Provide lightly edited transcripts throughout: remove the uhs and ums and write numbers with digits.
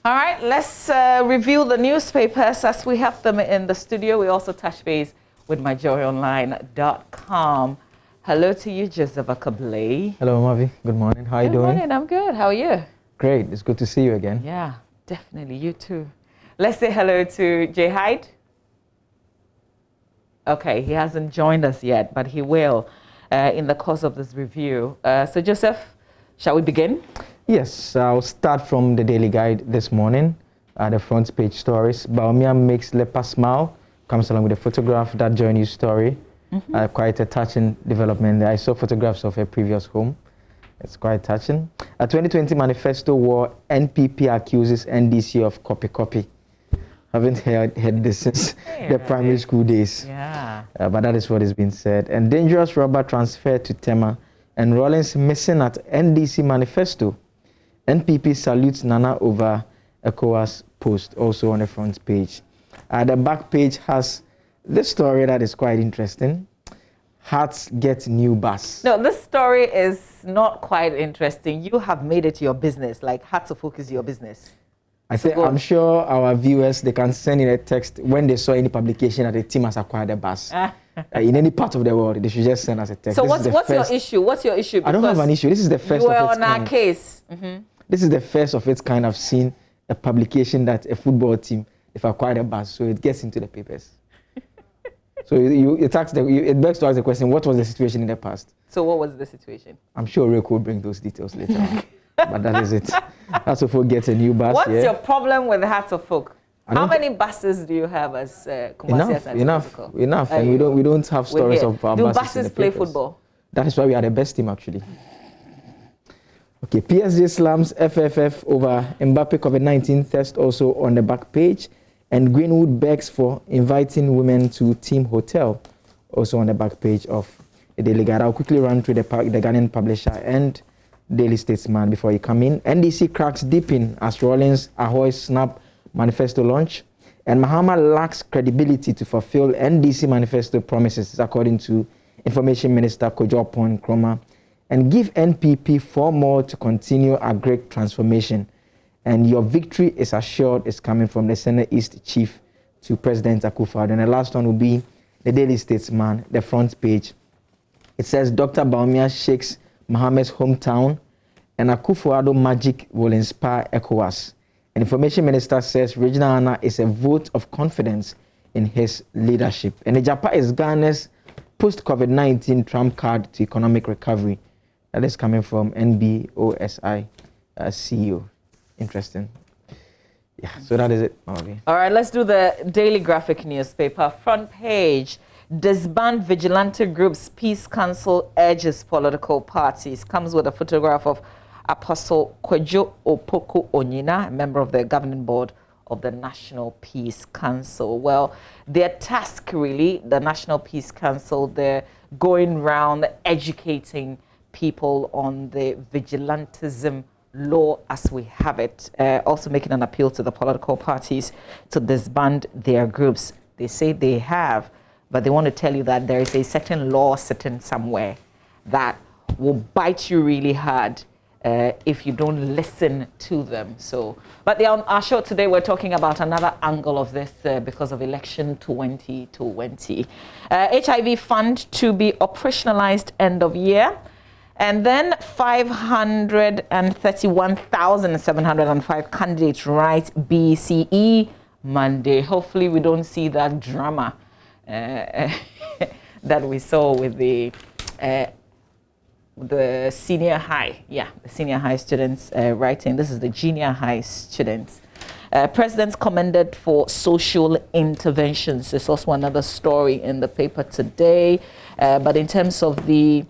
All right, let's review the newspapers as we have them in the studio. We also touch base with myjoyonline.com. Hello to you, Joseph Akablay. Hello, Mavi. Good morning. How are you doing? Good morning. I'm good. How are you? Great. It's good to see you again. Yeah, definitely. You too. Let's say hello to Jay Hyde. Okay, he hasn't joined us yet, but he will in the course of this review. So, Joseph, shall we begin? Yes, I'll start from the Daily Guide this morning. The front page stories. Baumia makes leper smile. Comes along with a photograph, that JoyNews story. Quite a touching development there. I saw photographs of a previous home. It's quite touching. A 2020 manifesto war, NPP accuses NDC of copy. Haven't heard this since the primary school days. Yeah. But that is what has been said. And dangerous rubber transfer to Tema. And Rawlings missing at NDC manifesto. NPP salutes Nana over ECOWAS post, also on the front page. The back page has this story that is quite interesting. Hearts get new bus. No, this story is not quite interesting. You have made it your business, like Hearts of Oak is your business. I'm sure our viewers, they can send in a text when they saw any publication that the team has acquired a bus. In any part of the world, they should just send us a text. So what's your issue? What's your issue? I don't have an issue. This is the first of its kind. You were on our case. This is the first of its kind I've seen a publication that a football team, if acquired a bus, so it gets into the papers. So it begs to ask the question, what was the situation in the past? So what was the situation? I'm sure Rick will bring those details later on. But that is it. Hearts of Oak gets a new bus. What's your problem with Hearts of Oak? How many buses do you have as Enough. And we don't have stories of our buses. Do buses play football? That is why we are the best team, actually. Okay, PSG slams FFF over Mbappe COVID-19 test, also on the back page. And Greenwood begs for inviting women to team hotel, also on the back page of the Daily Guide. I'll quickly run through the Ghanaian publisher and Daily Statesman before you come in. NDC cracks deep in as Rawlings Ahoy snap manifesto launch. And Mahama lacks credibility to fulfill NDC manifesto promises, according to Information Minister Kojo Nkrumah. And give NPP 4 more to continue a great transformation. And your victory is assured is coming from the Senate East Chief to President Akufo-Addo. And the last one will be the Daily Statesman, the front page. It says Dr. Baumia shakes Mohammed's hometown, and Akufo-Addo magic will inspire ECOWAS. And Information Minister says Regional Anna is a vote of confidence in his leadership. And the Japan is Ghana's post-COVID-19 trump card to economic recovery. That is coming from NBOSI CEO. Interesting. Yeah, so that is it. Okay. All right, let's do the Daily Graphic newspaper. Front page. Disband vigilante groups. Peace Council urges political parties. Comes with a photograph of Apostle Kwejo Opoku Onyina, a member of the governing board of the National Peace Council. Well, their task really, the National Peace Council, they're going around educating people on the vigilantism law as we have it, also making an appeal to the political parties to disband their groups. They say they have, but they want to tell you that there is a certain law sitting somewhere that will bite you really hard if you don't listen to them. So, but on our show today, we're talking about another angle of this because of election 2020. HIV fund to be operationalized end of year. And then 531,705 candidates write BCE Monday. Hopefully we don't see that drama that we saw with the senior high. Yeah, the senior high students writing. This is the junior high students. Presidents commended for social interventions. There's also another story in the paper today. But in terms of the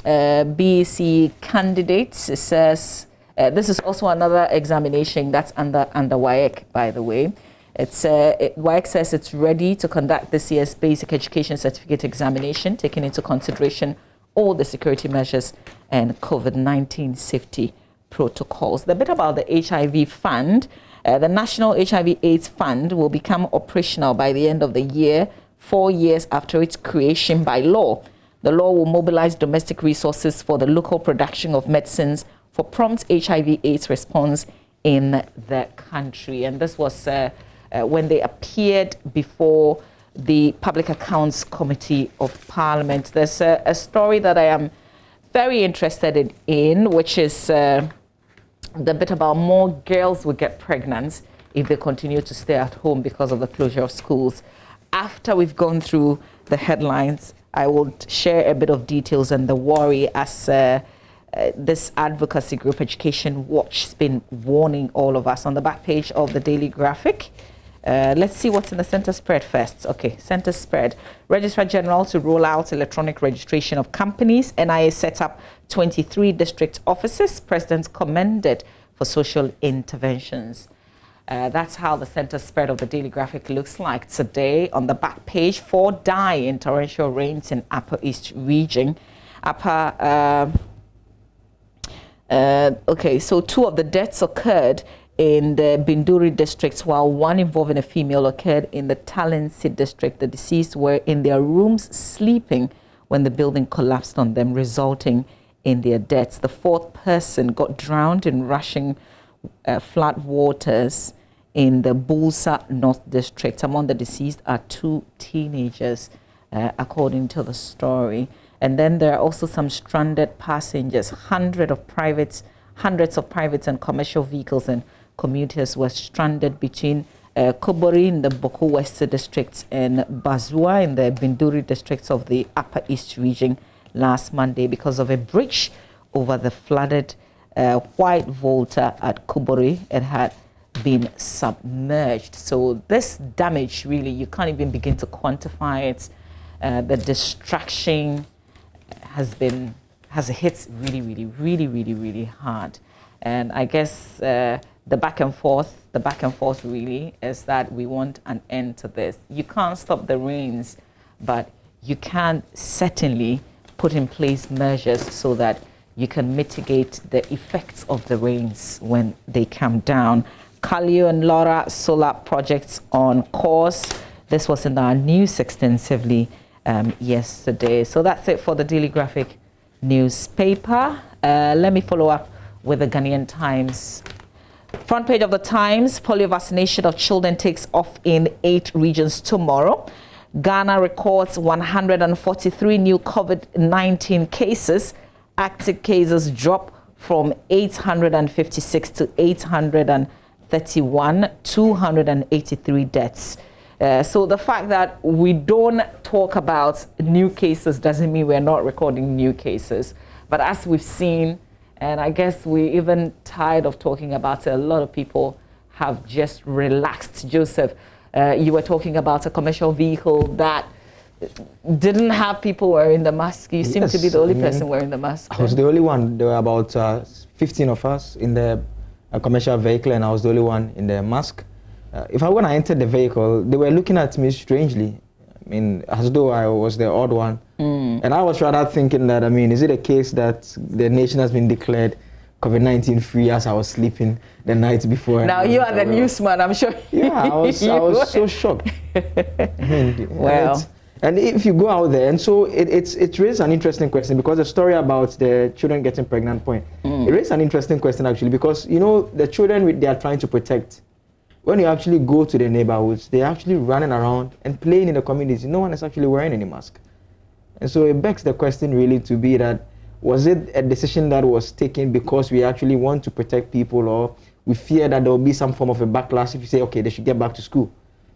BEC candidates, it says this is also another examination that's under WAEC, by the way. WAEC says it's ready to conduct this year's basic education certificate examination, taking into consideration all the security measures and COVID-19 safety protocols. The bit about the HIV fund, the National HIV/AIDS Fund will become operational by the end of the year, 4 years after its creation by law. The law will mobilize domestic resources for the local production of medicines for prompt HIV/AIDS response in the country. And this was when they appeared before the Public Accounts Committee of Parliament. There's a story that I am very interested in, which is the bit about more girls will get pregnant if they continue to stay at home because of the closure of schools. After we've gone through the headlines, I will share a bit of details and the worry as this advocacy group, Education Watch, has been warning all of us. On the back page of the Daily Graphic, let's see what's in the center spread first. Okay, center spread. Registrar General to roll out electronic registration of companies. NIA set up 23 district offices. President commended for social interventions. That's how the center spread of the Daily Graphic looks like today. On the back page, 4 die in torrential rains in Upper East region. Okay, so 2 of the deaths occurred in the Binduri districts, while 1 involving a female occurred in the Talensi district. The deceased were in their rooms sleeping when the building collapsed on them, resulting in their deaths. The 4th person got drowned in rushing flood waters in the Bulsa North District. Among the deceased are 2 teenagers, according to the story. And then there are also some stranded passengers. Hundreds of private and commercial vehicles and commuters were stranded between Kobori in the Boko West District and Bazua in the Binduri districts of the Upper East region last Monday because of a bridge over the flooded White Volta at Kobori. It had been submerged. So this damage, really, you can't even begin to quantify it. The destruction has hit really hard. And I guess the back and forth really is that we want an end to this. You can't stop the rains, but you can certainly put in place measures so that you can mitigate the effects of the rains when they come down. Kalio and Laura solar projects on course. This was in our news extensively yesterday. So that's it for the Daily Graphic newspaper. Let me follow up with the Ghanaian Times. Front page of the Times, polio vaccination of children takes off in 8 regions tomorrow. Ghana records 143 new COVID-19 cases. Active cases drop from 856 to 831, 283 deaths. So the fact that we don't talk about new cases doesn't mean we're not recording new cases. But as we've seen, and I guess we're even tired of talking about it, a lot of people have just relaxed. Joseph, you were talking about a commercial vehicle that didn't have people wearing the mask. You seem to be the only person wearing the mask. I was the only one. There were about 15 of us in the commercial vehicle, and I was the only one in the mask. When I entered the vehicle, they were looking at me strangely. I mean, as though I was the odd one. And I was rather thinking that, I mean, is it a case that the nation has been declared COVID-19 free as I was sleeping the night before? Now you are the newsman, I'm sure. Yeah, I was so shocked. I mean, wow. And if you go out there, and so it raises an interesting question, because the story about the children getting pregnant point, it raises an interesting question actually, because, you know, the children they are trying to protect, when you actually go to the neighborhoods, they're actually running around and playing in the communities. No one is actually wearing any mask. And so it begs the question really to be that, was it a decision that was taken because we actually want to protect people, or we fear that there will be some form of a backlash if you say, okay, they should get back to school?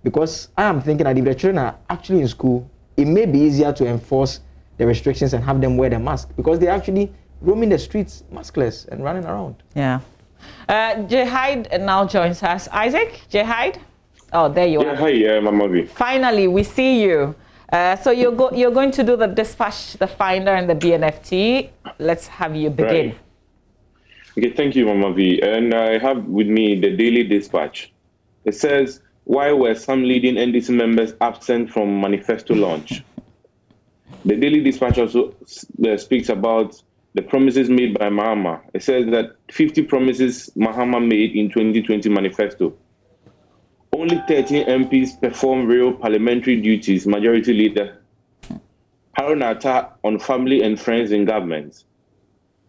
Because I am thinking that if the children are actually in school, it may be easier to enforce the restrictions and have them wear the mask, because they're actually roaming the streets maskless and running around. Yeah. Jay Hyde now joins us. Isaac, Jay Hyde? Oh, there you are. Hi, Mama V. Finally, we see you. So you're going to do the dispatch, the finder, and the BNFT. Let's have you begin. Right. Okay, thank you, Mama V. And I have with me the daily dispatch. It says, why were some leading NDC members absent from manifesto launch? The daily dispatch also speaks about the promises made by Mahama. It says that 50 promises Mahama made in 2020 manifesto. Only 13 MPs perform real parliamentary duties, majority leader. Harun Atta on family and friends in government.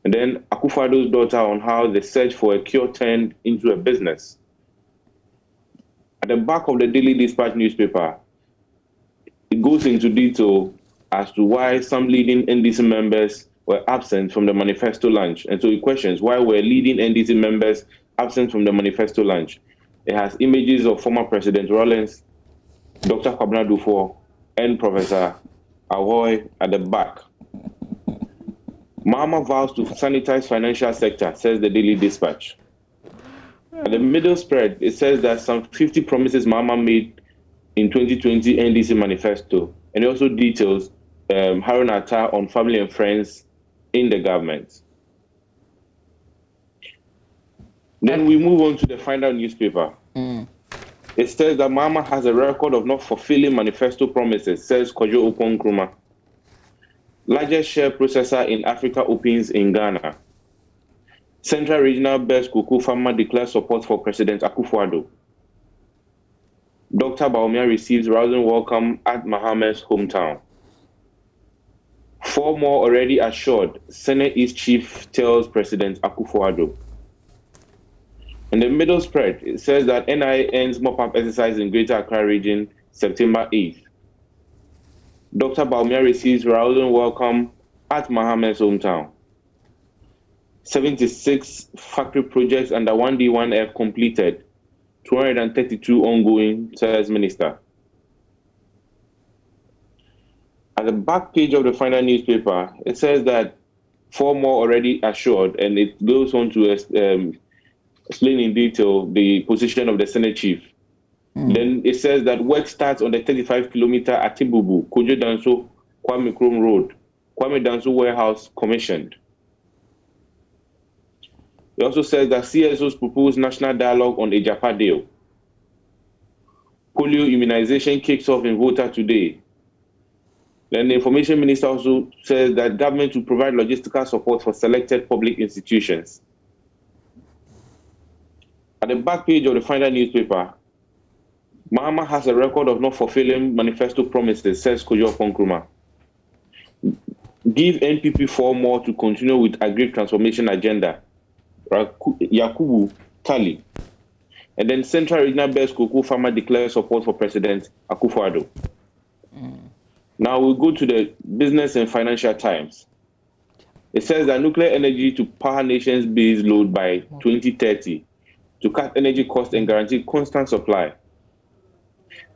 And then Akufo-Addo's daughter on how the search for a cure turned into a business. At the back of the Daily Dispatch newspaper, it goes into detail as to why some leading NDC members were absent from the manifesto launch. And so it questions why were leading NDC members absent from the manifesto launch. It has images of former President Rawlings, Dr. Kwabena Dufo, and Professor Ahoy at the back. Mahama vows to sanitize financial sector, says the Daily Dispatch. At the middle spread, it says that some 50 promises Mahama made in 2020 NDC manifesto, and it also details Harun Atta on family and friends in the government. Then we move on to the final newspaper. It says that Mahama has a record of not fulfilling manifesto promises, says Kojo Opon Nkrumah. Largest share processor in Africa opens in Ghana. Central Regional Best Cocoa Farmer declares support for President Akufo-Addo. Dr. Bawumia receives rousing welcome at Mahama's hometown. 4 more already assured, Senate East Chief tells President Akufo-Addo. In the middle spread, it says that NIA ends mop-up exercise in Greater Accra region September 8th. Dr. Bawumia receives rousing welcome at Mahama's hometown. 76 factory projects under 1D1F completed, 232 ongoing, says Minister. At the back page of the final newspaper, it says that 4 more already assured, and it goes on to explain in detail the position of the Senate Chief. Then it says that work starts on the 35-kilometer Atibubu, Kojo Danso, Kwame Krom Road, Kwame Danso Warehouse commissioned. It also says that CSO's proposed national dialogue on Ejapa deal. Polio immunization kicks off in Volta today. Then the Information Minister also says that government will provide logistical support for selected public institutions. At the back page of the final newspaper, Mahama has a record of not fulfilling manifesto promises, says Kojo Opon Nkrumah. Give NPP 4 more to continue with agri transformation agenda. Yakubu Tali. And then Central Regional Best Cocoa Farmer declares support for President Akufo-Addo. Now we'll go to the Business and Financial Times. It says that nuclear energy to power nations base load by 2030 to cut energy costs and guarantee constant supply.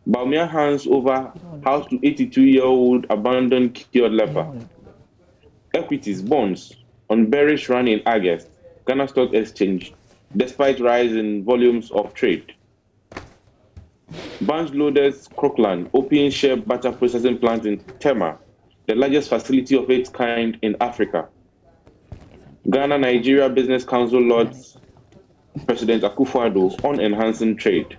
Bawumia hands over house to 82-year-old abandoned cured leper. Equities, bonds on bearish run in August, Ghana Stock Exchange, despite rise in volumes of trade. Bunch Loaders Crockland open share butter processing plant in Tema, the largest facility of its kind in Africa. Ghana-Nigeria Business Council lauds President Akufo-Addo on enhancing trade.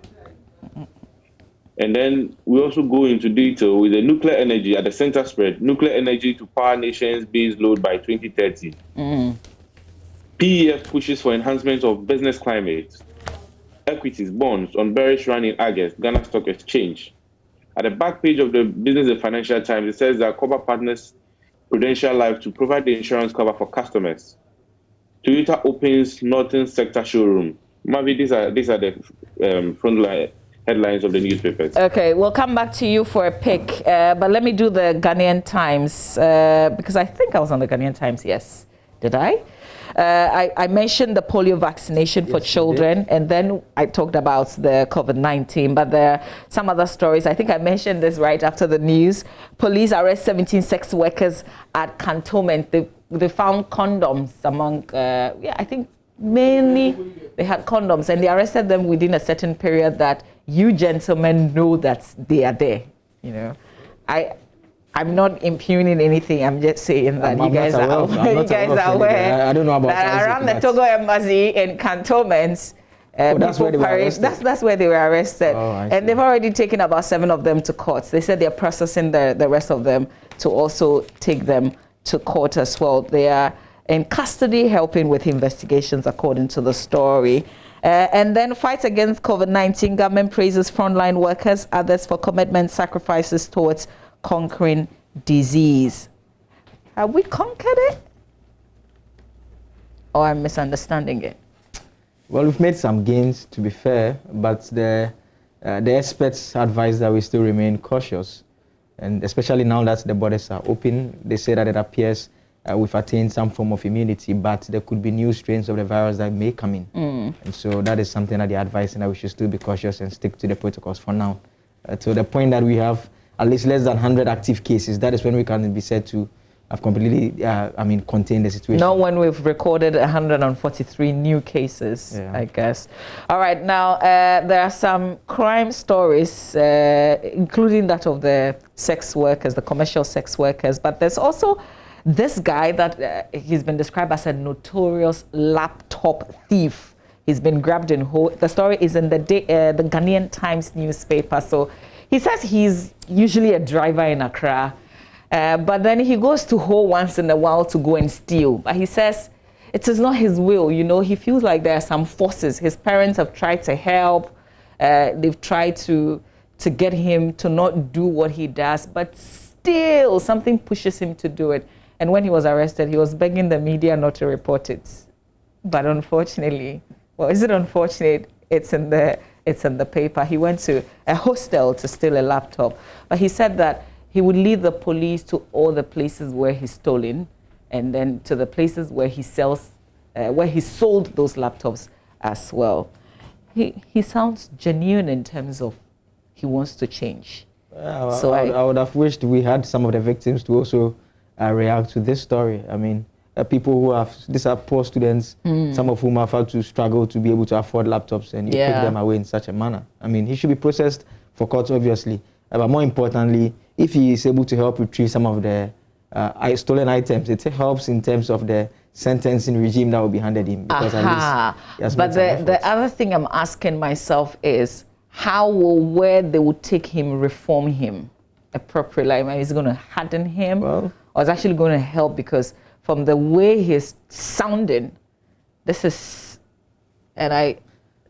And then we also go into detail with the nuclear energy at the center spread, nuclear energy to power nations base load by 2030. PEF pushes for enhancement of business climate. Equities, bonds on bearish run in August, Ghana Stock Exchange. At the back page of the Business and Financial Times, it says that Cover Partners Prudential Life to provide the insurance cover for customers. Toyota opens Northern Sector showroom. Maybe these are the frontline headlines of the newspapers. Okay, we'll come back to you for a pick, but let me do the Ghanaian Times, because I think I was on the Ghanaian Times, yes. Did I? I mentioned the polio vaccination for children, and then I talked about the COVID-19, but there are some other stories. I think I mentioned this right after the news. Police arrest 17 sex workers at cantonment. They found condoms among, I think mainly they had condoms, and they arrested them within a certain period that you gentlemen know that they are there. You know, I'm not impugning anything. I'm just saying that you guys are aware. I don't know about that around the Togo embassy in cantonments. That's where they were arrested. That's where they were arrested. And they've already taken about 7 of them to court. They said they're processing the rest of them to also take them to court as well. They are in custody helping with investigations according to the story. And then fight against COVID-19. Government praises frontline workers, others for commitment, sacrifices towards conquering disease. Have we conquered it? or I'm misunderstanding it? Well, we've made some gains, to be fair, but the experts advise that we still remain cautious, and especially now that the borders are open, they say that it appears we've attained some form of immunity, but there could be new strains of the virus that may come in. And so that is something that they're advising, that we should still be cautious and stick to the protocols for now. To the point that we have at least less than 100 active cases, that is when we can be said to have completely, contained the situation. Not when we've recorded 143 new cases, I guess. All right, now there are some crime stories, including that of the sex workers, the commercial sex workers, but there's also this guy that he's been described as a notorious laptop thief. He's been grabbed in whole. The story is in the Ghanaian Times newspaper. So he says he's usually a driver in Accra, but then he goes to Ho once in a while to go and steal. But he says it is not his will. You know, he feels like there are some forces. His parents have tried to help. They've tried to get him to not do what he does, but still something pushes him to do it. And when he was arrested, he was begging the media not to report it. But unfortunately, well, is it unfortunate? It's in the paper. He went to a hostel to steal a laptop. But he said that he would lead the police to all the places where he's stolen, and then to the places where he sells, where he sold those laptops as well. He sounds genuine in terms of he wants to change. So I would have wished we had some of the victims to also react to this story. I mean, people who have, these are poor students, some of whom have had to struggle to be able to afford laptops, and you take them away in such a manner. I mean, he should be processed for court, obviously, but more importantly, if he is able to help retrieve some of the stolen items, it helps in terms of the sentencing regime that will be handed him. Because at least he has made some efforts. The other thing I'm asking myself is, how will where they will take him reform him appropriately? I mean, is it going to harden him, or is it actually going to help? Because from the way he's sounding, this is, and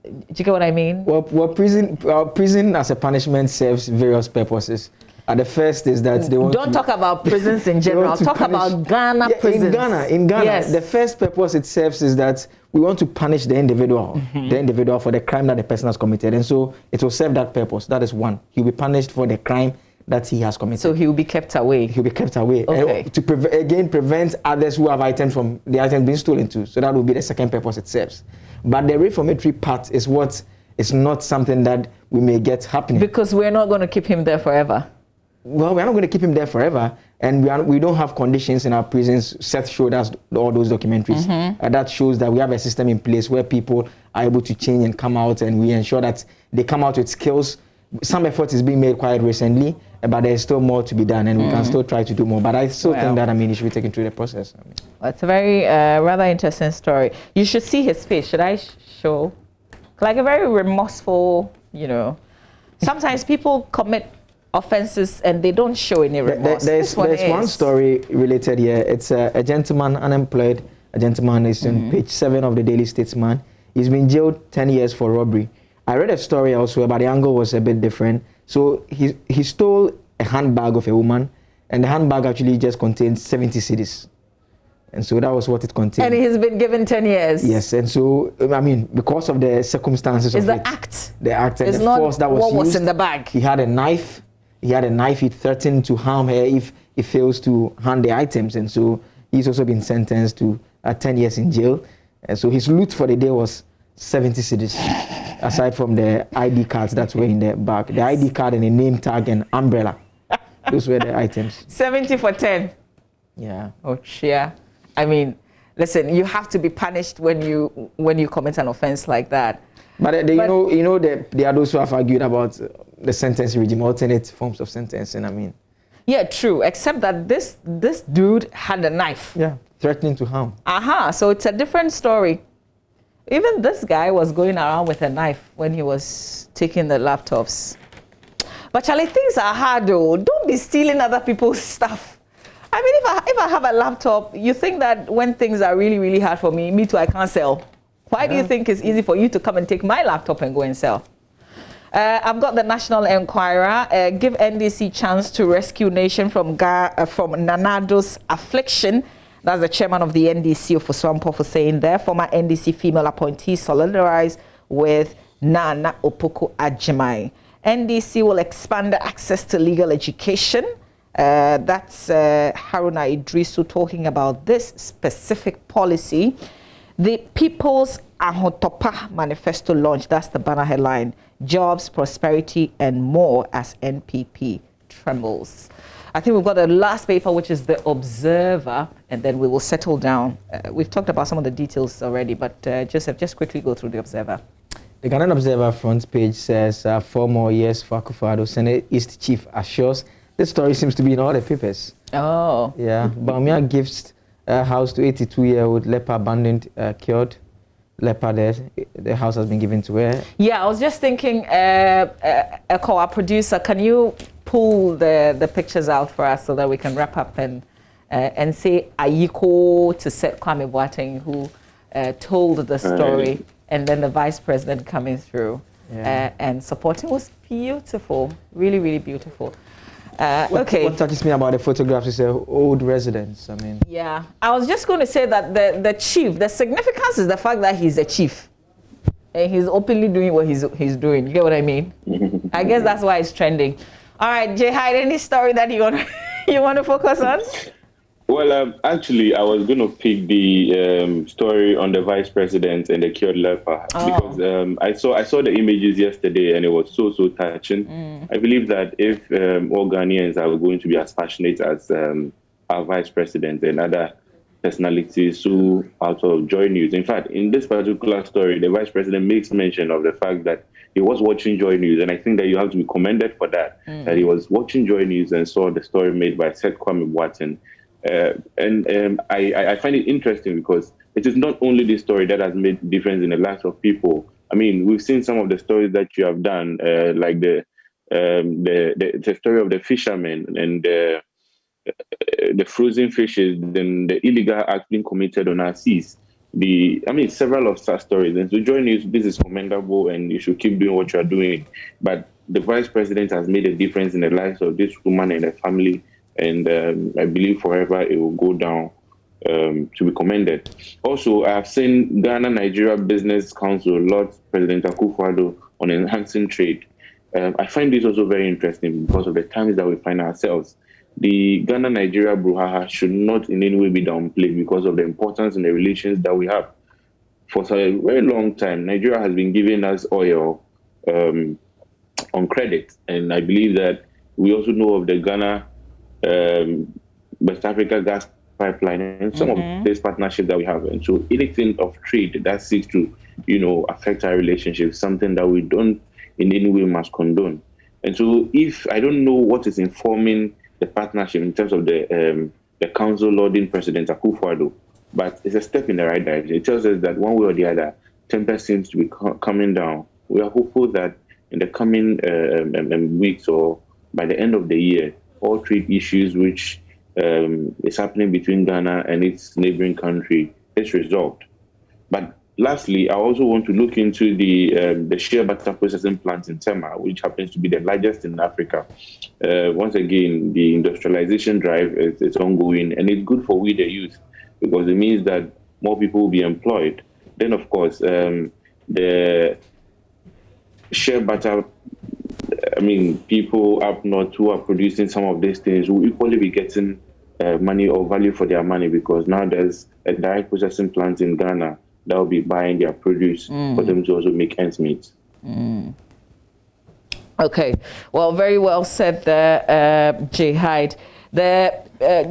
do you get what I mean? Well, prison as a punishment serves various purposes. The first is that they want Don't talk about prisons in general. Talk about Ghana prisons. In Ghana, the first purpose it serves is that we want to punish the individual, for the crime that the person has committed, and so it will serve that purpose. That is one. He'll be punished for the crime that he has committed. So he'll be kept away. He'll be kept away. Okay. And to prevent others who have items from the items being stolen too. So that will be the second purpose it serves. But the reformatory part is what is not something that we may get happening. Because we're not going to keep him there forever. Well, we're not going to keep him there forever, and we don't have conditions in our prisons. Seth showed us all those documentaries. That shows that we have a system in place where people are able to change and come out, and we ensure that they come out with skills. Some effort is being made quite recently, but there's still more to be done, and we can still try to do more. But I still think that, it should be taken through the process. Well, it's a very rather interesting story. You should see his face. Should I show? Like a very remorseful, Sometimes people commit offenses and they don't show any remorse. There's one story related here. It's a gentleman unemployed. A gentleman is on page 7 of the Daily Statesman. He's been jailed 10 years for robbery. I read a story elsewhere, but the angle was a bit different. So he stole a handbag of a woman, and the handbag actually just contained 70 cedis. And so that was what it contained. And he's been given 10 years. Yes, and so, because of the circumstances of it. The act and the force that was used. What was in the bag? He had a knife. He threatened to harm her if he fails to hand the items. And so he's also been sentenced to 10 years in jail. And so his loot for the day was 70 cedis, aside from the ID cards that were in the bag. The ID card and a name tag and umbrella. Those were the items. 70 for 10. Yeah. Oh, yeah. Listen, you have to be punished when you commit an offense like that. But there are those who have argued about the sentencing regime, alternate forms of sentencing. Yeah, true. Except that this dude had a knife. Yeah, threatening to harm. So it's a different story. Even this guy was going around with a knife when he was taking the laptops. But Charlie, things are hard though. Don't be stealing other people's stuff. If I have a laptop, you think that when things are really, really hard for me too, I can't sell. Why do you think it's easy for you to come and take my laptop and go and sell? I've got the National Enquirer. Give NDC chance to rescue nation from Nanado's affliction. That's the chairman of the NDC of Oswampo for saying there. Former NDC female appointee solidarized with Nana Opoku Ajimai. NDC will expand the access to legal education. That's Haruna Idrisu talking about this specific policy. The People's Ahotopa Manifesto launch, that's the banner headline. Jobs, prosperity, and more as NPP trembles. I think we've got the last paper, which is The Observer, and then we will settle down. We've talked about some of the details already, but Joseph, just quickly go through The Observer. The Ghanaian Observer front page says 4 more years for Akufo-Addo. Senate East Chief assures. This story seems to be in all the papers. Oh. Yeah. Bawumia gives house to 82-year-old leper abandoned, cured leper there. The house has been given to her. Yeah, I was just thinking, our producer, can you pull the pictures out for us so that we can wrap up and say Ayiko to Seth Kwame Boateng, who told the story, and then the vice president coming through and supporting. Was beautiful, really, really beautiful. Okay. What touches me about the photographs is old residents. I mean. Yeah, I was just going to say that the chief, the significance is the fact that he's a chief, and he's openly doing what he's doing. You get what I mean? I guess that's why it's trending. All right, Jay Hyde, any story that you want to focus on? Well, actually, I was going to pick the story on the vice president and the cured leper because I saw the images yesterday and it was so touching. I believe that if all Ghanaians are going to be as passionate as our vice president and other personalities who out of JoyNews. In fact, in this particular story, the vice president makes mention of the fact that he was watching JoyNews, and I think that you have to be commended for that. That he was watching JoyNews and saw the story made by Seth Kwame Boateng. I find it interesting because it is not only this story that has made a difference in the lives of people. I mean, we've seen some of the stories that you have done, like the story of the fishermen and the frozen fishes, then the illegal act being committed on our seas. Several of such stories. And so JoyNews, this is commendable, and you should keep doing what you are doing. But the vice president has made a difference in the lives of this woman and her family. And I believe forever it will go down to be commended. Also, I have seen Ghana-Nigeria Business Council laud President Akufo-Addo on enhancing trade. I find this also very interesting because of the times that we find ourselves. The Ghana-Nigeria brouhaha should not in any way be downplayed because of the importance in the relations that we have. For a very long time, Nigeria has been giving us oil on credit. And I believe that we also know of the Ghana West Africa gas pipeline and some of these partnerships that we have. And so anything of trade that seeks to, affect our relationship, something that we don't in any way must condone. And so if I don't know what is informing the partnership in terms of the council lauding President Akufo-Addo, but it's a step in the right direction. It tells us that one way or the other, temper seems to be coming down. We are hopeful that in the coming weeks or by the end of the year, all trade issues which is happening between Ghana and its neighboring country is resolved. But lastly, I also want to look into the shea butter processing plant in Tema, which happens to be the largest in Africa. Once again, the industrialization drive is ongoing, and it's good for we the youth because it means that more people will be employed. Then, of course, the shea butter, people up north who are producing some of these things will equally be getting money or value for their money because now there's a direct processing plant in Ghana that will be buying their produce for them to also make ends meet. Okay, well, very well said there, Jay Hyde.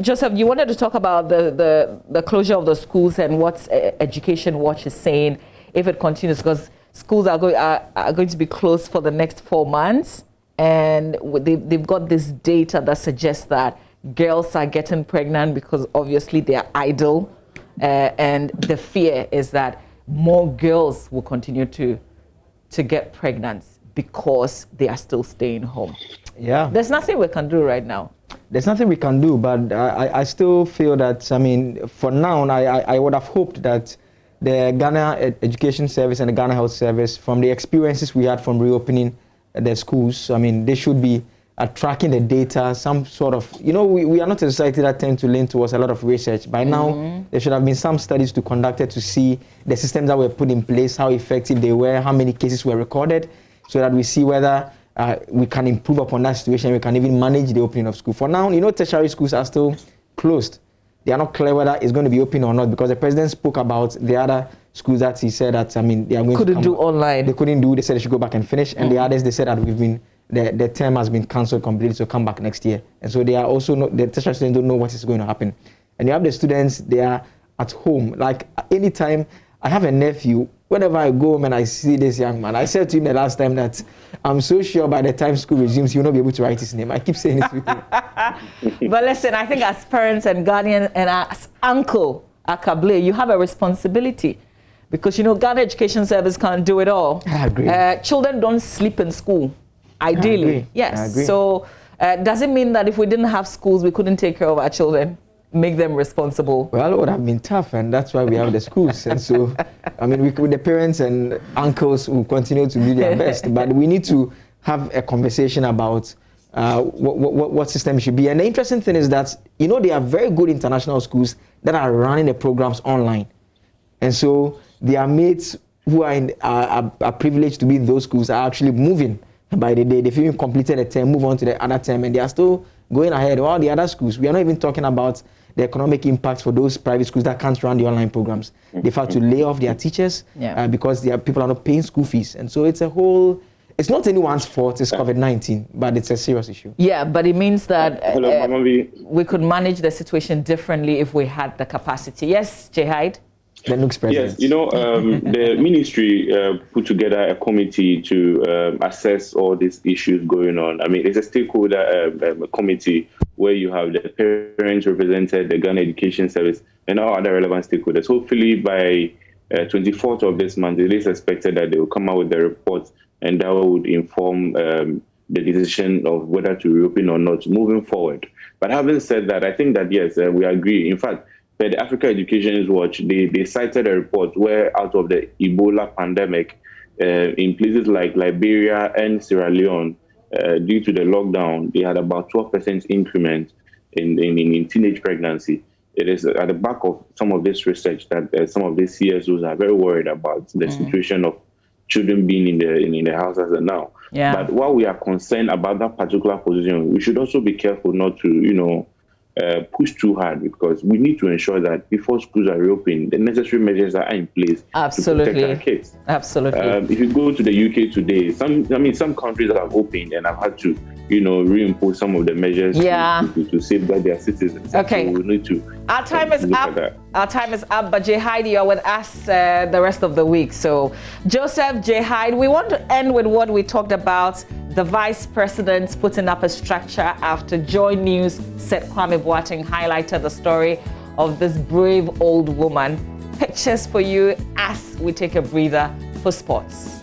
Joseph, you wanted to talk about the closure of the schools and what Education Watch is saying if it continues, because schools are going to be closed for the next 4 months, and they've got this data that suggests that girls are getting pregnant because obviously they are idle, and the fear is that more girls will continue to get pregnant because they are still staying home. Yeah. There's nothing we can do right now. There's nothing we can do, but I still feel that, for now, I would have hoped that the Ghana Education Service and the Ghana Health Service, from the experiences we had from reopening the schools, they should be tracking the data, some sort of, we are not a society that tends to lean towards a lot of research. By now, there should have been some studies to conducted to see the systems that were put in place, how effective they were, how many cases were recorded, so that we see whether we can improve upon that situation. We can even manage the opening of school. For now, tertiary schools are still closed. They are not clear whether it's going to be open or not, because the president spoke about the other schools that he said that, they are going couldn't do online. They couldn't do. They said they should go back and finish. And the others, they said that the term has been cancelled completely, so come back next year. And so they are also the tertiary students don't know what is going to happen. And you have the students, they are at home. Like anytime, I have a nephew, whenever I go home and I see this young man, I said to him the last time that I'm so sure by the time school resumes, he will not be able to write his name. I keep saying it to him. But listen, I think as parents and guardians and as Uncle Akable, you have a responsibility. Because, Ghana Education Service can't do it all. I agree. Children don't sleep in school, ideally. I agree. Yes. I agree. So does it mean that if we didn't have schools, we couldn't take care of our children, make them responsible? Well, it would have been tough, and that's why we have the schools. And so, the parents and uncles will continue to do their best. But we need to have a conversation about what system should be. And the interesting thing is that, there are very good international schools that are running the programs online. And so their mates who are privileged to be in those schools are actually moving by the day. They've even completed a term, move on to the other term, and they are still going ahead. All the other schools, we are not even talking about the economic impact for those private schools that can't run the online programs. They've had to lay off their teachers because people are not paying school fees. And so it's it's not anyone's fault, it's COVID-19, but it's a serious issue. Yeah, but it means that we could manage the situation differently if we had the capacity. Yes, Jay Hyde? Yes, the ministry put together a committee to assess all these issues going on. It's a stakeholder committee where you have the parents represented, the Ghana Education Service, and all other relevant stakeholders. Hopefully by 24th of this month, it is expected that they will come out with the report, and that would inform the decision of whether to reopen or not moving forward. But having said that, I think that, yes, we agree. In fact, the Africa Education Watch, they cited a report where out of the Ebola pandemic, in places like Liberia and Sierra Leone, due to the lockdown, they had about 12% increment in teenage pregnancy. It is at the back of some of this research that some of these CSOs are very worried about the situation of children being in the house as of now. Yeah. But while we are concerned about that particular position, we should also be careful not to, push too hard, because we need to ensure that before schools are reopened, the necessary measures are in place to protect our kids. Absolutely. If you go to the UK today, some countries have opened and have had to, reimpose some of the measures to safeguard their citizens. Okay. So we need to. Our time is up. Our time is up. But Jay Hyde, you're with us the rest of the week. So, Joseph, Jay Hyde, we want to end with what we talked about. The vice president putting up a structure after JoyNews said Kwame Boateng highlighted the story of this brave old woman. Pictures for you as we take a breather for sports.